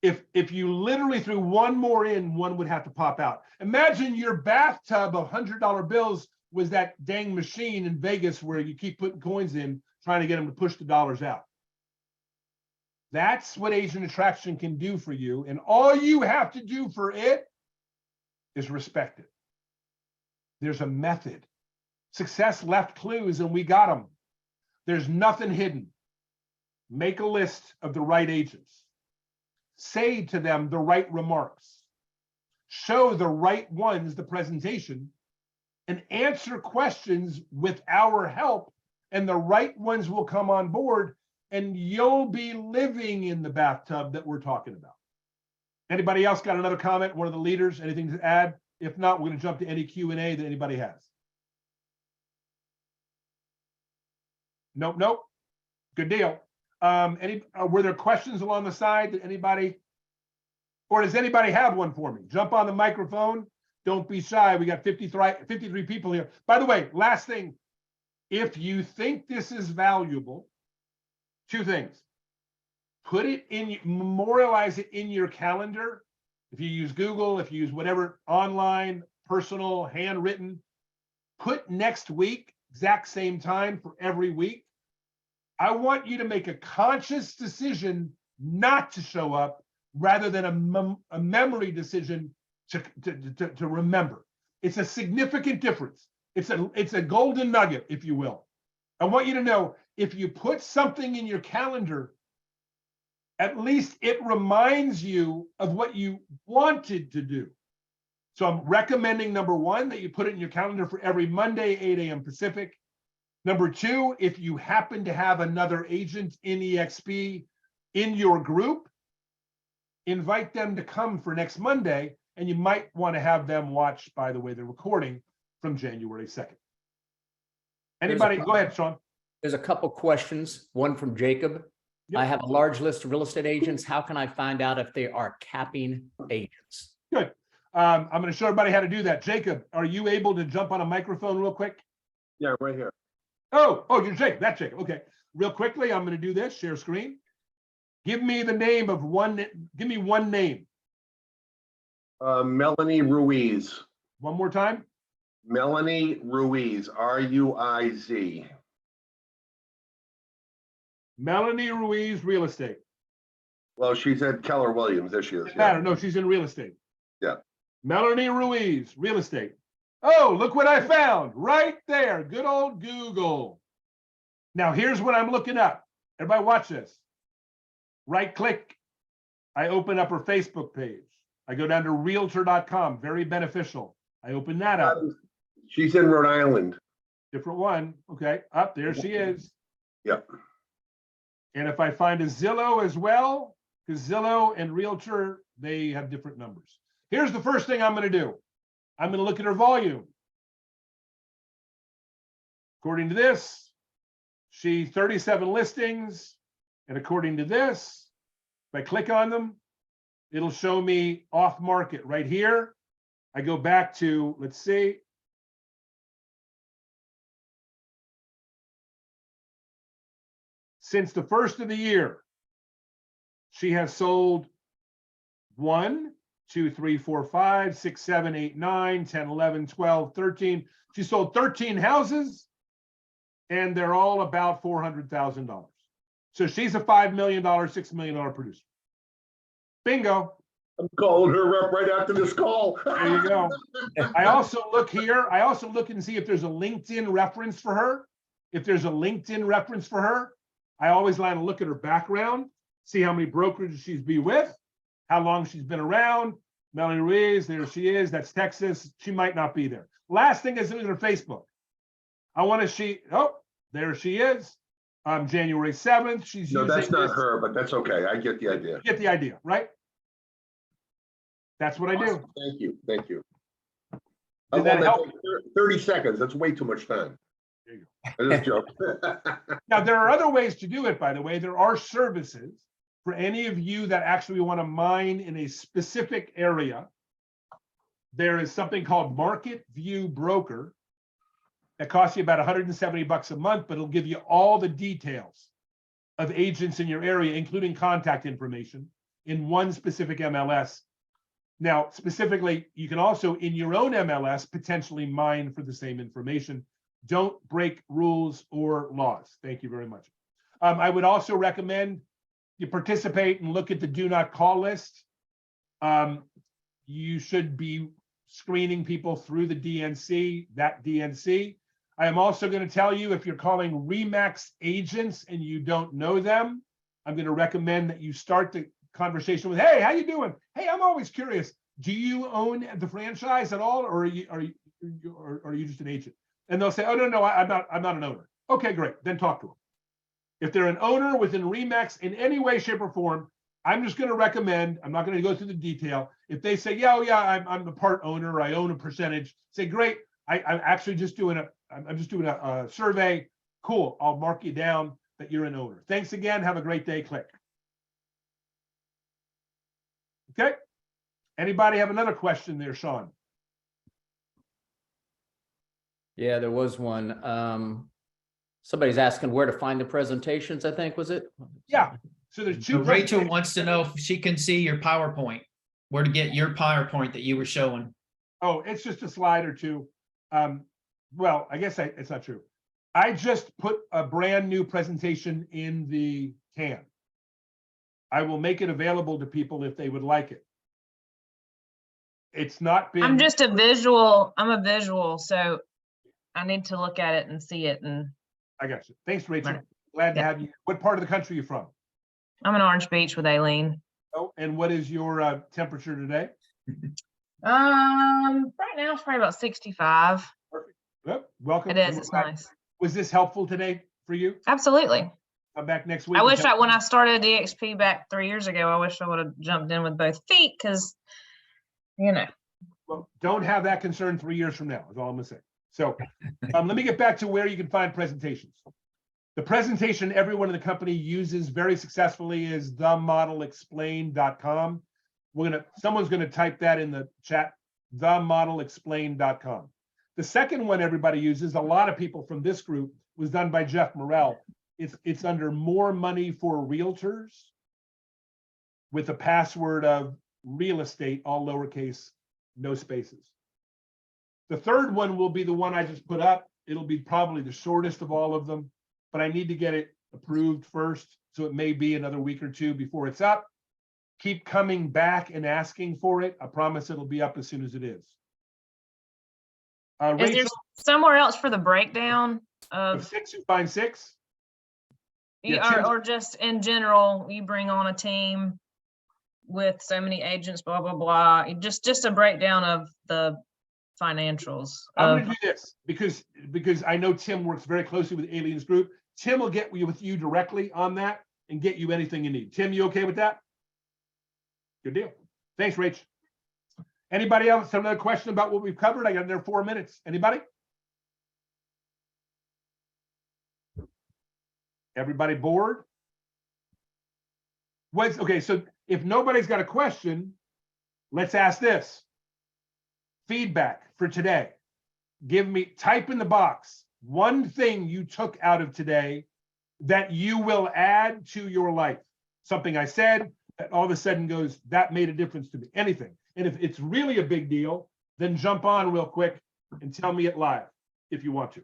if you literally threw one more in, one would have to pop out. Imagine your bathtub of $100 bills was that dang machine in Vegas where you keep putting coins in, trying to get them to push the dollars out. That's what agent attraction can do for you. And all you have to do for it is respect it. There's a method. Success left clues and we got them. There's nothing hidden. Make a list of the right agents. Say to them the right remarks. Show the right ones the presentation and answer questions with our help, and the right ones will come on board and you'll be living in the bathtub that we're talking about. Anybody else got another comment? One of the leaders, anything to add? If not, we're going to jump to any Q&A that anybody has. Nope. Good deal. Were there questions along the side that anybody, or does anybody have one for me? Jump on the microphone. Don't be shy. We got 53 people here. By the way, last thing, if you think this is valuable, 2 things. Put it in, memorialize it in your calendar. If you use Google, if you use whatever, online, personal, handwritten, put next week, exact same time for every week. I want you to make a conscious decision not to show up rather than a memory decision to remember. It's a significant difference. It's a golden nugget, if you will. I want you to know if you put something in your calendar, at least it reminds you of what you wanted to do. So I'm recommending, number 1, that you put it in your calendar for every Monday, 8 a.m. Pacific. Number 2, if you happen to have another agent in EXP in your group, invite them to come for next Monday, and you might want to have them watch, by the way, the recording from January 2nd. Anybody? Go ahead, Sean. There's a couple questions, one from Jacob. Yep. I have a large list of real estate agents. How can I find out if they are capping agents? Good. I'm going to show everybody how to do that. Jacob, are you able to jump on a microphone real quick? Yeah, right here. Oh, you're Jacob. That's Jacob. Okay. Real quickly, I'm going to do this. Share screen. Give me the name of one. Give me one name. Melanie Ruiz. One more time. Melanie Ruiz, Ruiz. Melanie Ruiz, real estate. Well, she's at Keller Williams. There she is. Doesn't Yeah. matter. No, she's in real estate. Yeah. Melanie Ruiz, real estate. Oh, look what I found right there. Good old Google. Now here's what I'm looking up. Everybody watch this. Right click. I open up her Facebook page. I go down to realtor.com. Very beneficial. I open that up. She's in Rhode Island. Different one. Okay. Up there she is. Yep. And if I find a Zillow as well, because Zillow and Realtor, they have different numbers. Here's the first thing I'm going to do. I'm going to look at her volume. According to this, she 37 listings. And according to this, if I click on them, it'll show me off market right here. I go back to, let's see. Since the first of the year, she has sold 1, 2, 3, 4, 5, 6, 7, 8, 9, 10, 11, 12, 13. She sold 13 houses and they're all about $400,000. So she's a $5 million, $6 million producer. Bingo. I'm calling her up right after this call. There you go. I also look here. I also look and see if there's a LinkedIn reference for her. If there's a LinkedIn reference for her, I always like to look at her background, see how many brokerages she's been with, how long she's been around. Melanie Ruiz, there she is. That's Texas. She might not be there. Last thing is her Facebook. I want to oh, there she is. January 7th. She's No, using that's not this. her, but that's okay. I get the idea. You get the idea, right? That's what I do. Awesome. Thank you. Thank you. Did that help? 30 seconds. That's way too much time. There you I just joke. Now, there are other ways to do it, by the way. There are services for any of you that actually want to mine in a specific area. There is something called Market View Broker that costs you about $170 a month, but it'll give you all the details of agents in your area, including contact information in one specific MLS. Now, specifically, you can also in your own MLS potentially mine for the same information. Don't break rules or laws. Thank you very much. I would also recommend you participate and look at the do not call list. You should be screening people through the DNC, that DNC. I am also going to tell you if you're calling RE/MAX agents and you don't know them, I'm going to recommend that you start the conversation with, hey, how you doing? Hey, I'm always curious. Do you own the franchise at all, or are you just an agent? And they'll say, oh, no, I'm not an owner. Okay, great. Then talk to them. If they're an owner within RE/MAX in any way, shape, or form, I'm just going to recommend, I'm not going to go through the detail. If they say, yeah, I'm the part owner, I own a percentage, say, great. I'm actually just doing a survey. Cool. I'll mark you down that you're an owner. Thanks again. Have a great day. Click. Okay. Anybody have another question there, Sean? Yeah, there was one. Somebody's asking where to find the presentations, I think, was it? Yeah. So there's two. Rachel wants to know if she can see your PowerPoint, where to get your PowerPoint that you were showing. Oh, it's just a slide or two. Well, I guess it's not true. I just put a brand new presentation in the can. I will make it available to people if they would like it. It's not been. I'm just a visual. I'm a visual, so I need to look at it and see it. And I got you. Thanks, Rachel. Glad to have you. What part of the country are you from? I'm in Orange Beach with Aileen. Oh, and what is your temperature today? Right now it's probably about 65. Perfect. Yep. Welcome. It is. It's nice. Was this helpful today for you? Absolutely. Come back next week. I wish when I started DXP back 3 years ago, I wish I would have jumped in with both feet because, you know. Well, don't have that concern 3 years from now, is all I'm gonna say. So let me get back to where you can find presentations. The presentation everyone in the company uses very successfully is themodelexplained.com. Someone's gonna type that in the chat, themodelexplained.com. The second one everybody uses, a lot of people from this group, was done by Jeff Morrell. It's under More Money for Realtors with the password of real estate, all lowercase, no spaces. The third one will be the one I just put up. It'll be probably the shortest of all of them, but I need to get it approved first. So it may be another week or two before it's up. Keep coming back and asking for it. I promise it'll be up as soon as it is. Is there Rachel, somewhere else for the breakdown of of, 6, you find 6. Yeah, Tim's- or just in general, you bring on a team with so many agents, blah, blah, blah, just a breakdown of the financials. I'm of- gonna do this because I know Tim works very closely with Aliens Group. Tim will get with you directly on that and get you anything you need. Tim, you okay with that? Good deal. Thanks, Rach. Anybody else have another question about what we've covered? I got another 4 minutes. Anybody? Everybody bored? Okay, so if nobody's got a question, let's ask this. Feedback for today. Type in the box one thing you took out of today that you will add to your life. Something I said that all of a sudden goes, that made a difference to me. Anything. And if it's really a big deal, then jump on real quick and tell me it live if you want to.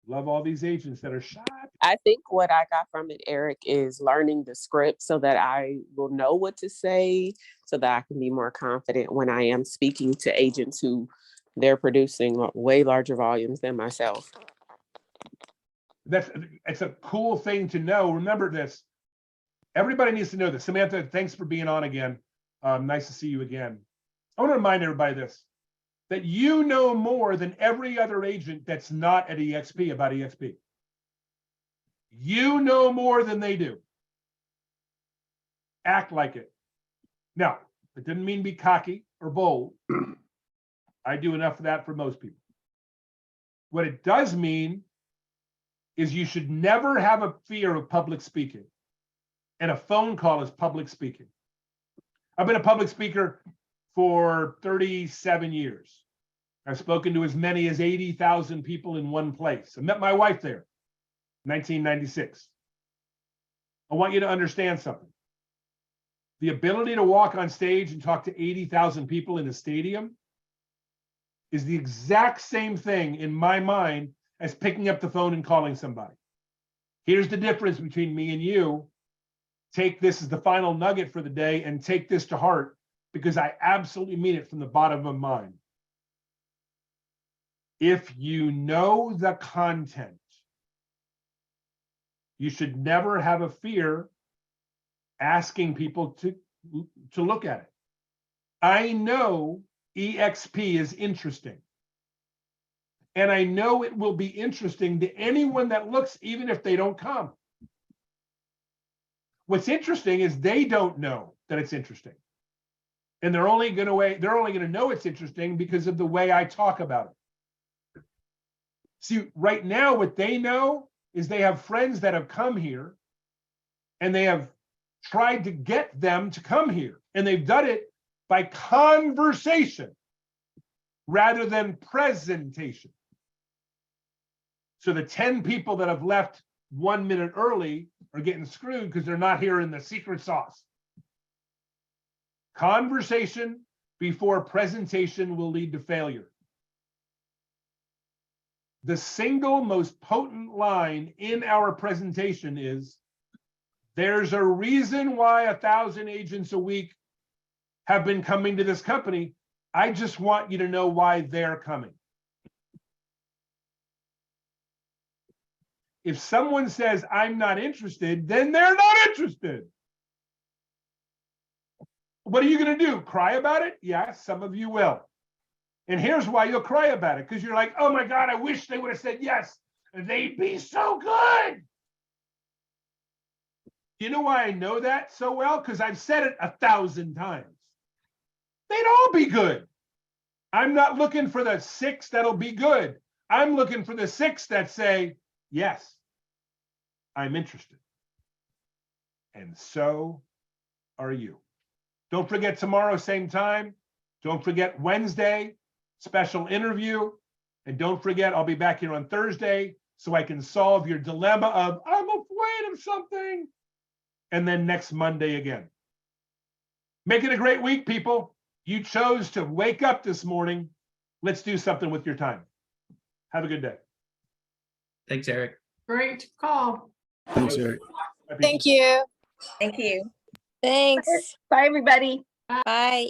Love all these agents that are shy. I think what I got from it, Eric, is learning the script so that I will know what to say, so that I can be more confident when I am speaking to agents who they're producing way larger volumes than myself. It's a cool thing to know. Remember this. Everybody needs to know this. Samantha, thanks for being on again. Nice to see you again. I want to remind everybody this, that you know more than every other agent that's not at EXP about EXP. You know more than they do. Act like it. Now, it didn't mean be cocky or bold. I do enough of that for most people. What it does mean is you should never have a fear of public speaking. And a phone call is public speaking. I've been a public speaker for 37 years. I've spoken to as many as 80,000 people in one place. I met my wife there, 1996. I want you to understand something. The ability to walk on stage and talk to 80,000 people in a stadium is the exact same thing in my mind as picking up the phone and calling somebody. Here's the difference between me and you. Take this as the final nugget for the day and take this to heart, because I absolutely mean it from the bottom of my mind. If you know the content, you should never have a fear asking people to look at it. I know EXP is interesting. And I know it will be interesting to anyone that looks, even if they don't come. What's interesting is they don't know that it's interesting. And they're only going to know it's interesting because of the way I talk about it. See, right now, what they know is they have friends that have come here and they have tried to get them to come here. And they've done it by conversation rather than presentation. So the 10 people that have left 1 minute early are getting screwed because they're not hearing the secret sauce. Conversation before presentation will lead to failure. The single most potent line in our presentation is, there's a reason why 1,000 agents a week have been coming to this company. I just want you to know why they're coming. If someone says, I'm not interested, then they're not interested. What are you going to do? Cry about it? Yes, some of you will. And here's why you'll cry about it. Because you're like, oh my God, I wish they would have said yes. They'd be so good. You know why I know that so well? Because I've said it 1,000 times. They'd all be good. I'm not looking for the 6 that'll be good. I'm looking for the 6 that say, yes, I'm interested. And so are you. Don't forget tomorrow, same time. Don't forget Wednesday, special interview. And don't forget, I'll be back here on Thursday so I can solve your dilemma of, I'm afraid of something. And then next Monday again. Make it a great week, people. You chose to wake up this morning. Let's do something with your time. Have a good day. Thanks, Eric. Great call. Thanks, Eric. Bye, people. Thank you. Thank you. Thanks. Bye, everybody. Bye.